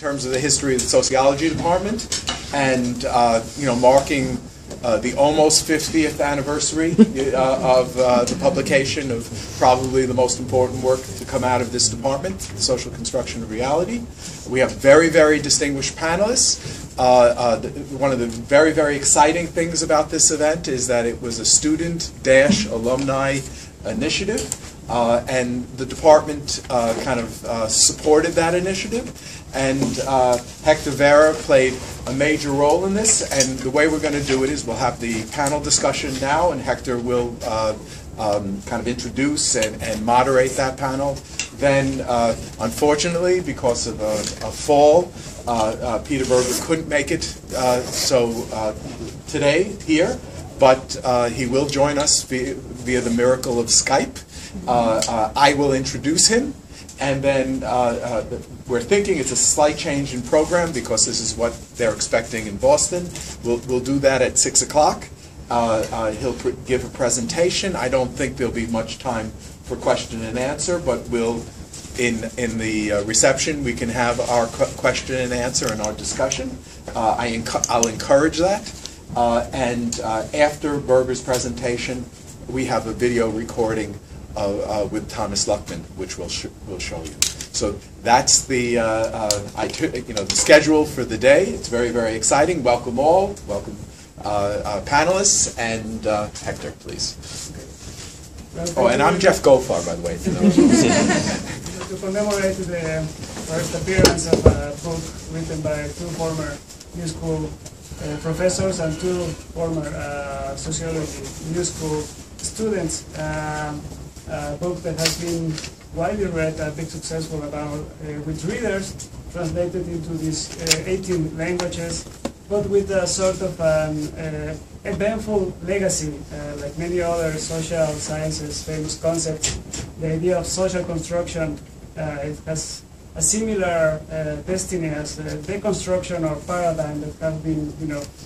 terms of the history of the sociology department, and marking the almost 50th anniversary of the publication of probably the most important work to come out of this department, the social construction of reality. We have very, very distinguished panelists. One of the very, very exciting things about this event is that it was a student-alumni initiative, and the department kind of supported that initiative. And Hector Vera played a major role in this, and the way we're going to do it is we'll have the panel discussion now, and Hector will kind of introduce and moderate that panel. Then, unfortunately, because of a fall, Peter Berger couldn't make it today here, but he will join us via the miracle of Skype. I will introduce him, and then we're thinking it's a slight change in program because this is what they're expecting in Boston. We'll do that at 6 o'clock. He'll give a presentation. I don't think there'll be much time for question and answer, but we'll, in the reception, we can have our question and answer and our discussion. I'll encourage that. And after Berger's presentation, we have a video recording with Thomas Luckmann, which we'll show you. So that's the the schedule for the day. It's very, very exciting. Welcome all. Welcome panelists. And Hector, please. Well, and I'm Jeff Goldfarb, by the way. To commemorate the first appearance of a book written by two former New School professors and two former sociology New School students, a book that has been widely read and been successful with readers, translated into these 18 languages, but with a sort of an eventful legacy, like many other social sciences famous concepts. The idea of social construction, it has a similar destiny as the deconstruction or paradigm that have been,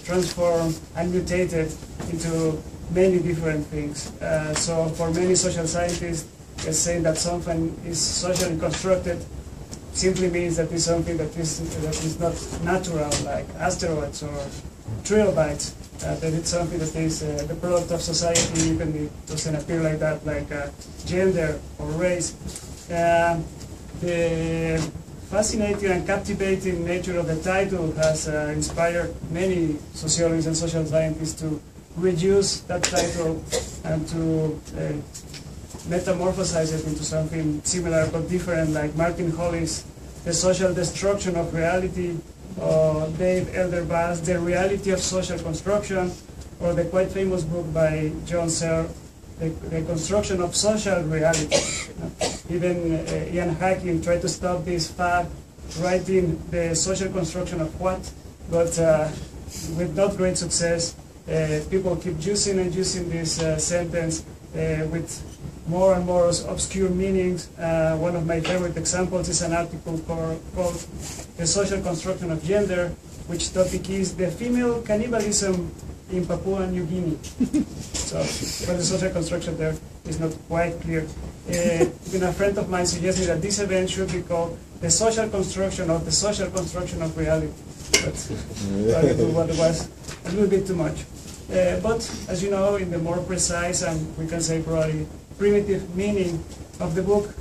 transformed and mutated into many different things. So for many social scientists, saying that something is socially constructed simply means that it's something that is not natural, like asteroids or trilobites. That it's something that is the product of society, even if it doesn't appear like that, like gender or race. The fascinating and captivating nature of the title has inspired many sociologists and social scientists to reduce that title and to metamorphosize it into something similar but different, like Martin Hollis' The Social Destruction of Reality, or Dave Elderbass' The Reality of Social Construction, or the quite famous book by John Searle, the Construction of Social Reality. Even Ian Hacking tried to stop this fad, writing The Social Construction of What, but with not great success. People keep using and using this sentence with more and more obscure meanings. One of my favorite examples is an article called The Social Construction of Gender, which topic is the female cannibalism in Papua New Guinea. So, but the social construction there is not quite clear. Even a friend of mine suggested that this event should be called The Social Construction of the Social Construction of Reality. But what was a little bit too much. But as you know, in the more precise and we can say probably primitive meaning of the book,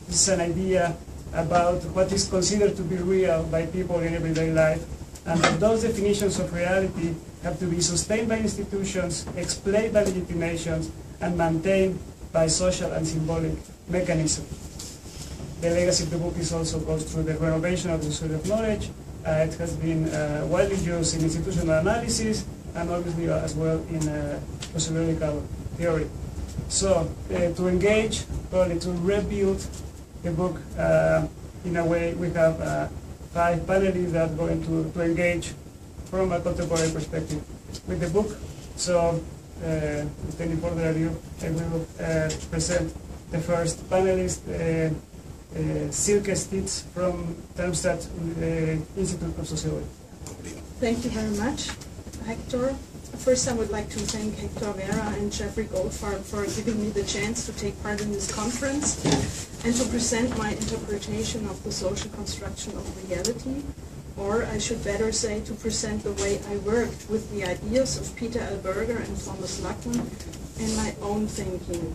this is an idea about what is considered to be real by people in everyday life, and that those definitions of reality have to be sustained by institutions, explained by legitimations, and maintained by social and symbolic mechanisms. The legacy of the book also goes through the renovation of the study of knowledge. It has been widely used in institutional analysis and obviously as well in sociological theory. So to engage, probably to rebuild the book in a way, we have 5 panelists that are going to engage from a contemporary perspective with the book. So without any further ado, I will present the first panelist, Silke Steets from Darmstadt Institute of Sociology. Thank you very much, Hector. First, I would like to thank Hector Vera and Jeffrey Goldfarb for giving me the chance to take part in this conference and to present my interpretation of the social construction of reality, or I should better say to present the way I worked with the ideas of Peter L. Berger and Thomas Luckmann in my own thinking.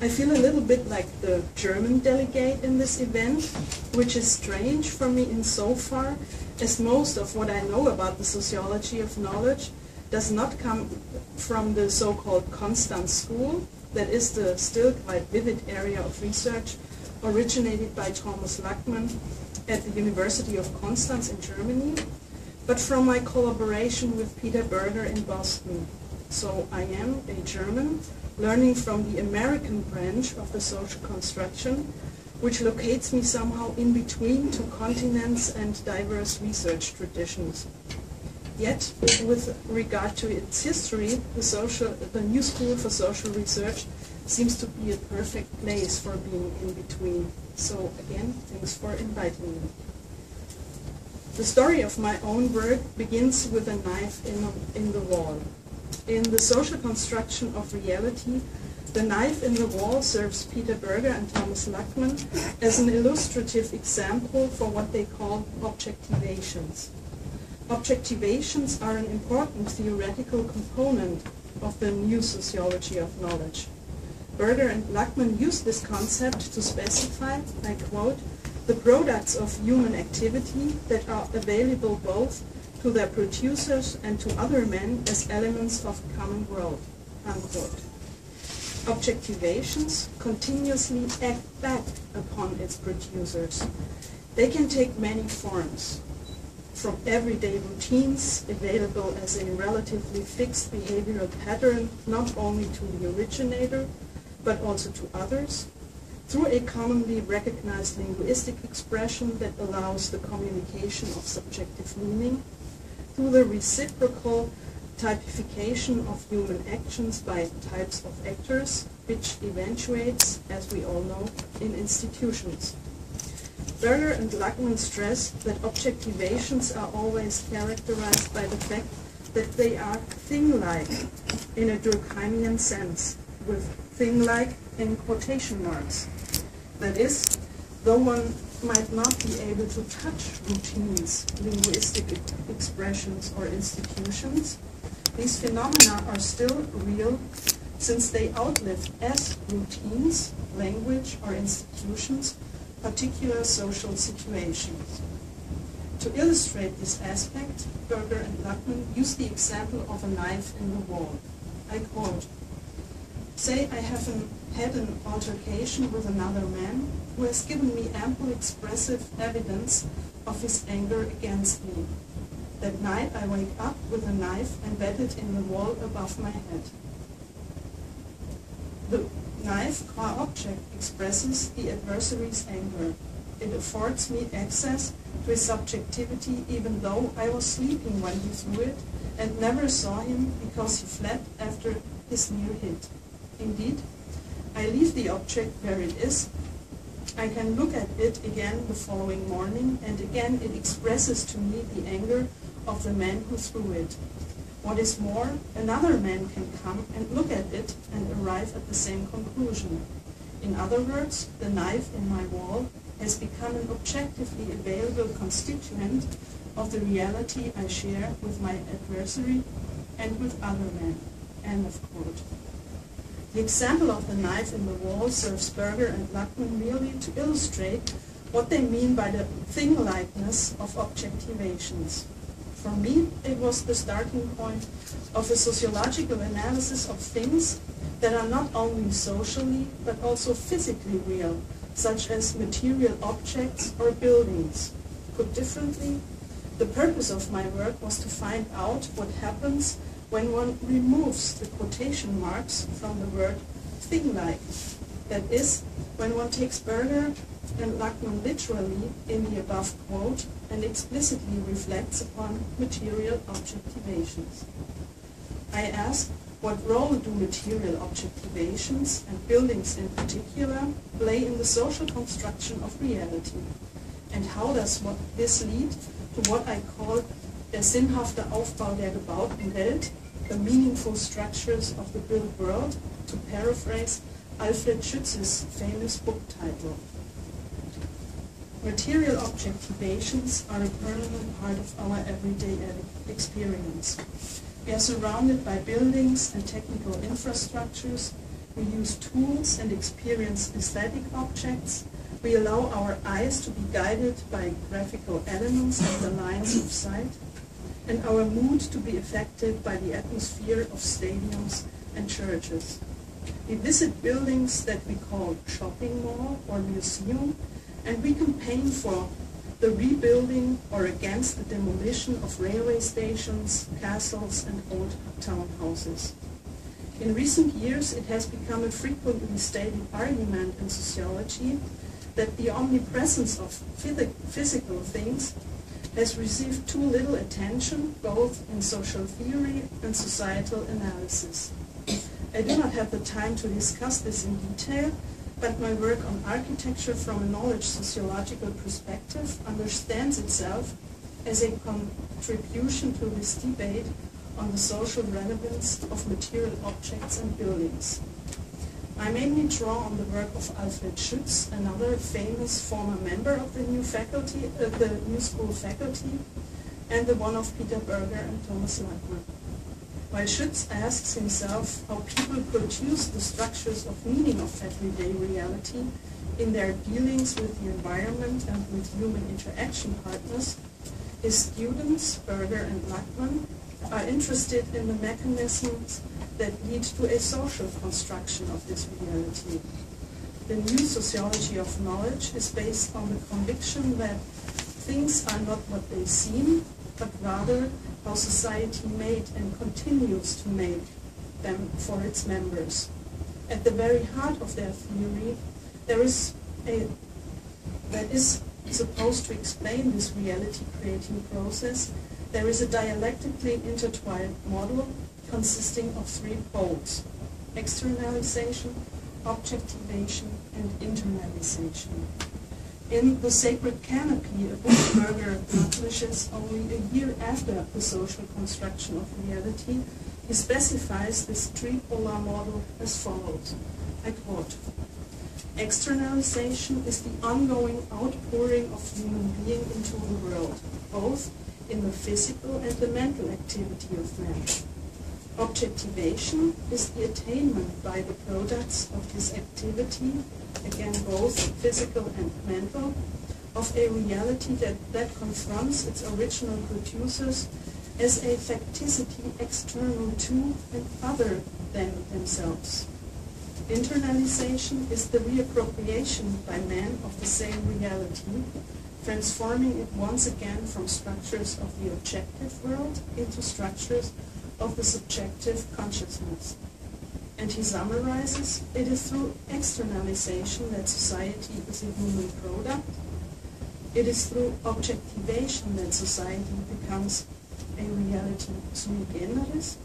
I feel a little bit like the German delegate in this event, which is strange for me insofar as most of what I know about the sociology of knowledge does not come from the so-called Konstanz school, that is the still quite vivid area of research originated by Thomas Luckmann at the University of Konstanz in Germany, but from my collaboration with Peter Berger in Boston. So I am a German learning from the American branch of the social construction, which locates me somehow in between two continents and diverse research traditions. Yet, with regard to its history, the New School for Social Research seems to be a perfect place for being in between. So again, thanks for inviting me. The story of my own work begins with a knife in the wall. In the social construction of reality, the knife in the wall serves Peter Berger and Thomas Luckmann as an illustrative example for what they call objectivations. Objectivations are an important theoretical component of the new sociology of knowledge. Berger and Luckmann use this concept to specify, I quote, the products of human activity that are available both to their producers and to other men as elements of a common world, unquote. Objectivations continuously act back upon its producers. They can take many forms, from everyday routines available as a relatively fixed behavioral pattern not only to the originator, but also to others, through a commonly recognized linguistic expression that allows the communication of subjective meaning, through the reciprocal typification of human actions by types of actors, which eventuates, as we all know, in institutions. Berger and Luckmann stress that objectivations are always characterized by the fact that they are thing-like in a Durkheimian sense, with thing-like in quotation marks. That is, though one might not be able to touch routines, linguistic expressions, or institutions, these phenomena are still real since they outlive as routines, language, or institutions particular social situations. To illustrate this aspect, Berger and Luckmann use the example of a knife in the wall. I quote, "Say I have had an altercation with another man who has given me ample expressive evidence of his anger against me. That night I wake up with a knife embedded in the wall above my head. The knife qua object expresses the adversary's anger. It affords me access to his subjectivity even though I was sleeping when he threw it and never saw him because he fled after his near hit. Indeed, I leave the object where it is. I can look at it again the following morning, and again it expresses to me the anger of the man who threw it. What is more, another man can come and look at it and arrive at the same conclusion. In other words, the knife in my wall has become an objectively available constituent of the reality I share with my adversary and with other men." End of quote. The example of the knife in the wall serves Berger and Luckmann merely to illustrate what they mean by the thing-likeness of objectivations. For me, it was the starting point of a sociological analysis of things that are not only socially, but also physically real, such as material objects or buildings. Put differently, the purpose of my work was to find out what happens when one removes the quotation marks from the word thing-like. That is, when one takes Berger and Luckmann literally in the above quote and explicitly reflects upon material objectivations. I ask, what role do material objectivations, and buildings in particular, play in the social construction of reality? And how does this lead to what I call Der sinnhafte Aufbau der gebauten Welt, the meaningful structures of the built world, to paraphrase Alfred Schütz's famous book title. Material objectivations are a permanent part of our everyday experience. We are surrounded by buildings and technical infrastructures. We use tools and experience aesthetic objects. We allow our eyes to be guided by graphical elements and the lines of sight, and our mood to be affected by the atmosphere of stadiums and churches. We visit buildings that we call shopping mall or museum, and we campaign for the rebuilding or against the demolition of railway stations, castles, and old townhouses. In recent years, it has become a frequently stated argument in sociology that the omnipresence of physical things has received too little attention, both in social theory and societal analysis. I do not have the time to discuss this in detail, but my work on architecture from a knowledge sociological perspective understands itself as a contribution to this debate on the social relevance of material objects and buildings. I mainly draw on the work of Alfred Schütz, another famous former member of the new school faculty, and the one of Peter Berger and Thomas Luckmann. While Schütz asks himself how people produce the structures of meaning of everyday reality in their dealings with the environment and with human interaction partners, his students, Berger and Luckmann, are interested in the mechanisms that lead to a social construction of this reality. The new sociology of knowledge is based on the conviction that things are not what they seem, but rather how society made and continues to make them for its members. At the very heart of their theory, that is supposed to explain this reality-creating process, there is a dialectically intertwined model consisting of three poles: externalization, objectivation, and internalization. In The Sacred Canopy, a book Berger publishes only a year after the social construction of reality, he specifies this tripolar model as follows. I quote, "Externalization is the ongoing outpouring of human being into the world, both in the physical and the mental activity of man. Objectivation is the attainment by the products of this activity, again both physical and mental, of a reality that confronts its original producers as a facticity external to and other than themselves. Internalization is the reappropriation by man of the same reality, transforming it once again from structures of the objective world into structures of the subjective consciousness." And he summarizes, "It is through externalization that society is a human product. It is through objectivation that society becomes a reality sui generis.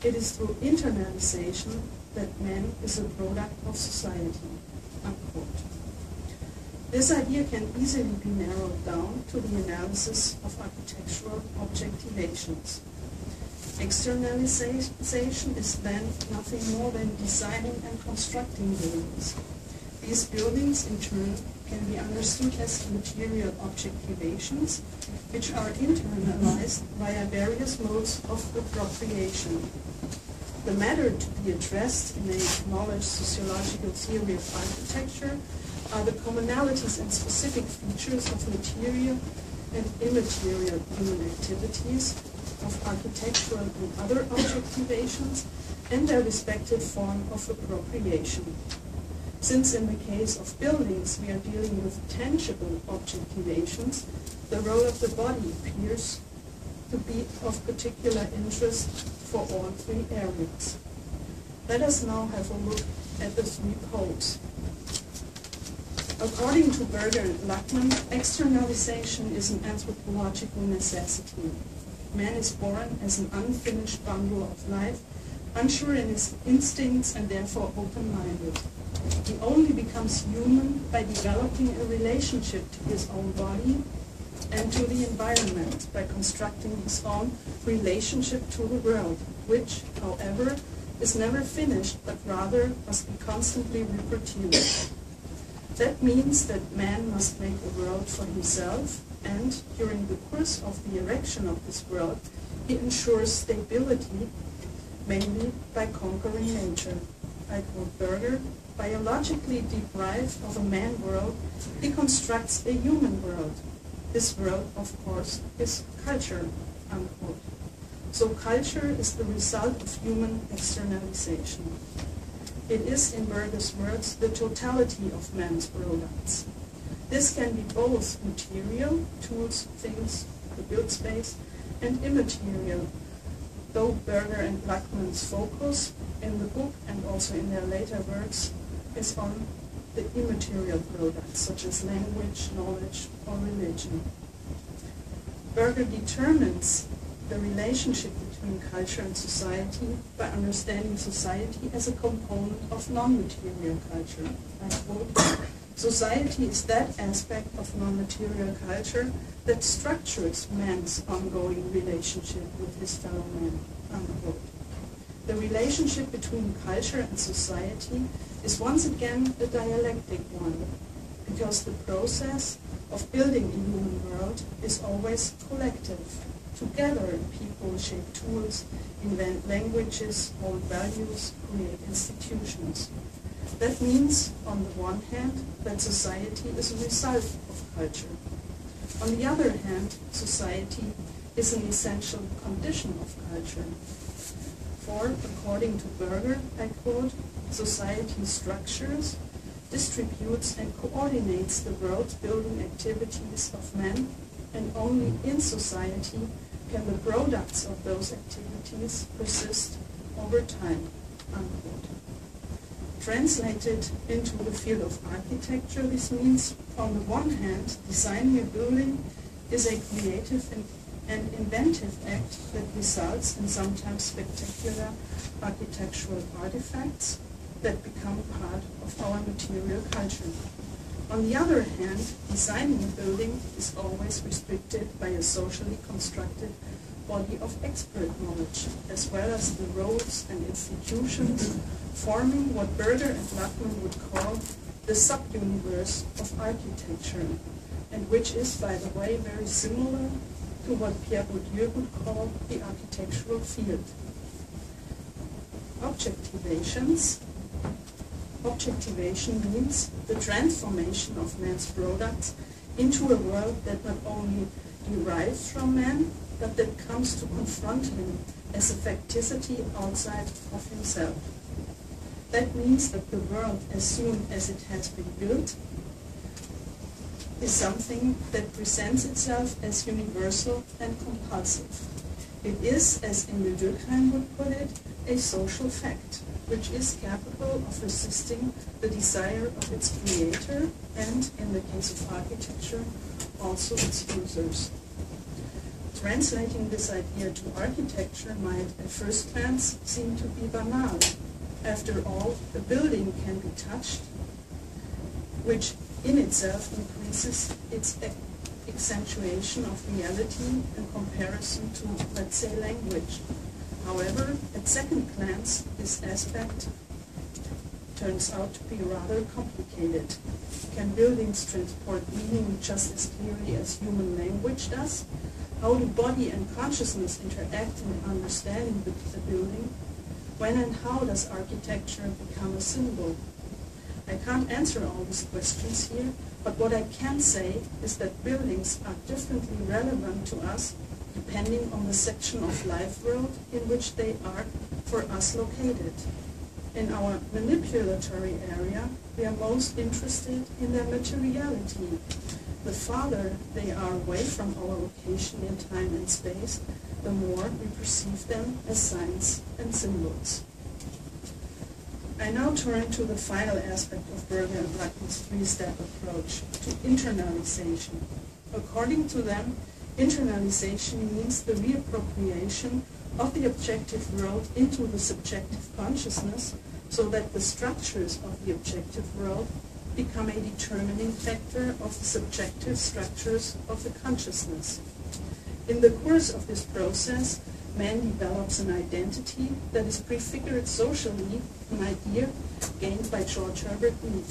It is through internalization that man is a product of society." Unquote. This idea can easily be narrowed down to the analysis of architectural objectivations. Externalization is then nothing more than designing and constructing buildings. These buildings, in turn, can be understood as material objectivations, which are internalized via various modes of appropriation. The matter to be addressed in a knowledge sociological theory of architecture are the commonalities and specific features of material and immaterial human activities, of architectural and other objectivations, and their respective form of appropriation. Since in the case of buildings we are dealing with tangible objectivations, the role of the body appears to be of particular interest for all three areas. Let us now have a look at the three poles. According to Berger and Luckmann, externalization is an anthropological necessity. Man is born as an unfinished bundle of life, unsure in his instincts and therefore open-minded. He only becomes human by developing a relationship to his own body and to the environment by constructing his own relationship to the world, which, however, is never finished but rather must be constantly reproduced. That means that man must make a world for himself, and during the course of the erection of this world, he ensures stability, mainly by conquering nature. I quote Berger, biologically deprived of a man world, he constructs a human world. This world, of course, is culture, unquote. So culture is the result of human externalization. It is, in Berger's words, the totality of man's products. This can be both material, tools, things, the built space, and immaterial, though Berger and Luckmann's focus in the book and also in their later works is on the immaterial products, such as language, knowledge, or religion. Berger determines the relationship between culture and society by understanding society as a component of non-material culture. I quote, society is that aspect of non-material culture that structures man's ongoing relationship with his fellow man, unquote. The relationship between culture and society is once again a dialectic one, because the process of building a human world is always collective. Together, people shape tools, invent languages, hold values, create institutions. That means, on the one hand, that society is a result of culture. On the other hand, society is an essential condition of culture. For, according to Berger, I quote, society structures, distributes and coordinates the world-building activities of men, and only in society can the products of those activities persist over time, unquote. Translated into the field of architecture, this means, on the one hand, designing a building is a creative and inventive act that results in sometimes spectacular architectural artifacts that become part of our material culture. On the other hand, designing a building is always restricted by a socially constructed body of expert knowledge, as well as the roles and institutions forming what Berger and Luckmann would call the sub-universe of architecture, and which is, by the way, very similar to what Pierre Bourdieu would call the architectural field. Objectivation means the transformation of man's products into a world that not only derives from man, but that comes to confront him as a facticity outside of himself. That means that the world, as soon as it has been built, is something that presents itself as universal and compulsive. It is, as Emil Durkheim would put it, a social fact, which is capable of resisting the desire of its creator and, in the case of architecture, also its users. Translating this idea to architecture might, at first glance, seem to be banal. After all, a building can be touched, which in itself increases its accentuation of reality in comparison to, let's say, language. However, at second glance, this aspect turns out to be rather complicated. Can buildings transport meaning just as clearly as human language does? How do body and consciousness interact in understanding the building? When and how does architecture become a symbol? I can't answer all these questions here, but what I can say is that buildings are differently relevant to us depending on the section of life world in which they are for us located. In our manipulatory area, we are most interested in their materiality. The farther they are away from our location in time and space, the more we perceive them as signs and symbols. I now turn to the final aspect of Berger and Luckmann's three-step approach, to internalization. According to them, internalization means the reappropriation of the objective world into the subjective consciousness, so that the structures of the objective world become a determining factor of the subjective structures of the consciousness. In the course of this process, man develops an identity that is prefigured socially, an idea gained by George Herbert Mead.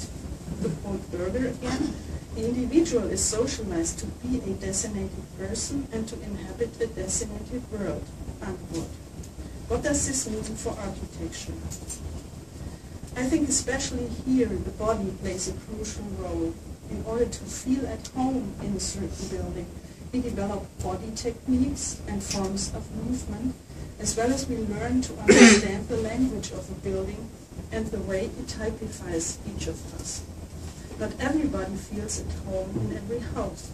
To quote Berger again, the individual is socialized to be a designated person and to inhabit a designated world, unquote. What does this mean for architecture? I think especially here the body plays a crucial role. In order to feel at home in a certain building, we develop body techniques and forms of movement, as well as we learn to understand the language of a building and the way it typifies each of us. Not everybody feels at home in every house.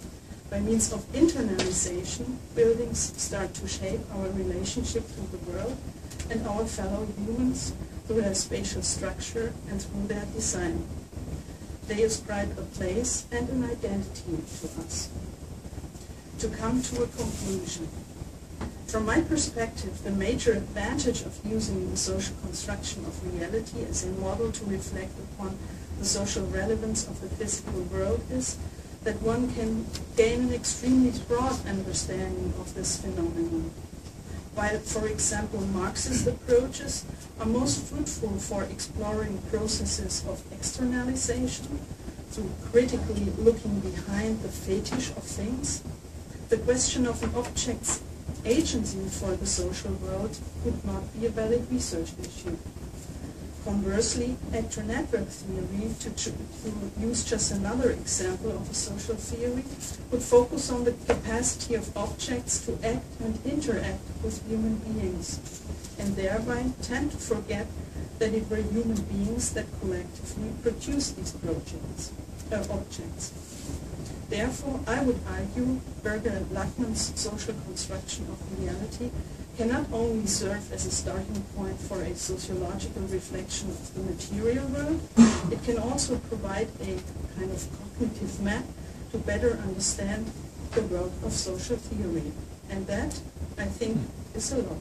By means of internalization, buildings start to shape our relationship to the world and our fellow humans through their spatial structure and through their design. They ascribe a place and an identity to us. To come to a conclusion. From my perspective, the major advantage of using the social construction of reality as a model to reflect upon the social relevance of the physical world is that one can gain an extremely broad understanding of this phenomenon. While, for example, Marxist approaches are most fruitful for exploring processes of externalization, through critically looking behind the fetish of things, the question of an object's agency for the social world would not be a valid research issue. Conversely, actor network theory, to use just another example of a social theory, would focus on the capacity of objects to act and interact with human beings, and thereby tend to forget that it were human beings that collectively produced these objects. Therefore, I would argue Berger and Luckmann's social construction of reality can not only serve as a starting point for a sociological reflection of the material world, it can also provide a kind of cognitive map to better understand the world of social theory. And that, I think, is a lot.